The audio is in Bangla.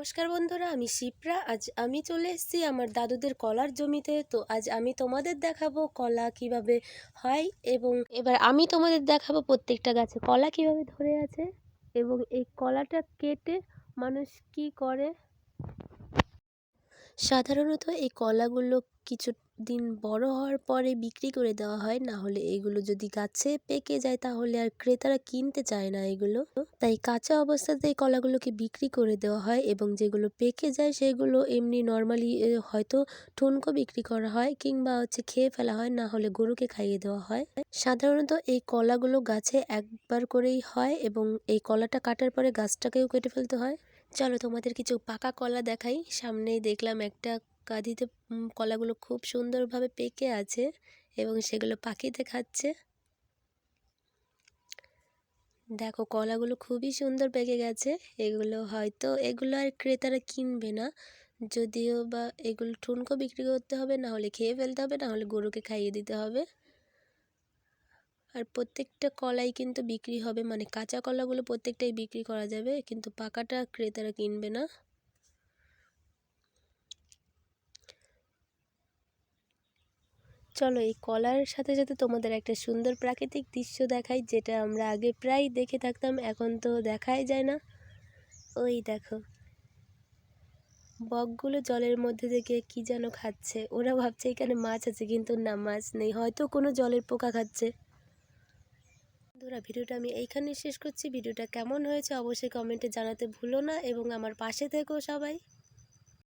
নমস্কার বন্ধুরা, আমি শিপ্রা। আজ আমি চলে এসেছি আমার দাদুদের কলার জমিতে। তো আজ আমি তোমাদের দেখাবো কলা কিভাবে হয়, এবং এবার আমি তোমাদের দেখাবো প্রত্যেকটা গাছে কলা কিভাবে ধরে আছে এবং এই কলাটা কেটে মানুষ কি করে। সাধারণত এই কলাগুলো কিছুদিন বড় হওয়ার পরে বিক্রি করে দেওয়া হয়, না হলে এগুলো যদি গাছে পেকে যায় তাহলে আর ক্রেতারা কিনতে চায় না এগুলো। তাই কাঁচা অবস্থাতে এই কলাগুলোকে বিক্রি করে দেওয়া হয়, এবং যেগুলো পেকে যায় সেগুলো এমনি নর্মালি হয়তো ঠুনকো বিক্রি করা হয়, কিংবা খেয়ে ফেলা হয়, না হলে গরুকে খাইয়ে দেওয়া হয়। সাধারণত এই কলাগুলো গাছে একবার করেই হয়, এবং এই কলাটা কাটার পরে গাছটাকেও কেটে ফেলতে হয়। চলো তোমাদের কিছু পাকা কলা দেখাই। সামনেই দেখলাম একটা কাঁধিতে কলাগুলো খুব সুন্দরভাবে পেকে আছে এবং সেগুলো পাখিতে খাচ্ছে। দেখো কলাগুলো খুবই সুন্দর পেকে গেছে। এগুলো আর ক্রেতারা কিনবে না, যদিও বা এগুলো ঠুনকো বিক্রি করতে হবে, না হলে খেয়ে ফেলতে হবে, না হলে গরুকে খাইয়ে দিতে হবে। আর প্রত্যেকটা কলাই কিন্তু বিক্রি হবে, মানে কাঁচা কলাগুলো প্রত্যেকটাই বিক্রি করা যাবে, কিন্তু পাকাটা ক্রেতারা কিনবে না। চলো এই কলার সাথে সাথে তোমাদের একটা সুন্দর প্রাকৃতিক দৃশ্য দেখাই, যেটা আমরা আগে প্রায় দেখে থাকতাম, এখন তো দেখাই যায় না। ওই দেখো বকগুলো জলের মধ্যে থেকে কি যেন খাচ্ছে। ওরা ভাবছে এখানে মাছ আছে, কিন্তু না, মাছ নেই, হয়তো কোনো জলের পোকা খাচ্ছে। বন্ধুরা, ভিডিওটা আমি এইখানে শেষ করছি। ভিডিওটা কেমন হয়েছে অবশ্যই কমেন্টে জানাতে ভুলো না, এবং আমার পাশে থেকো সবাই।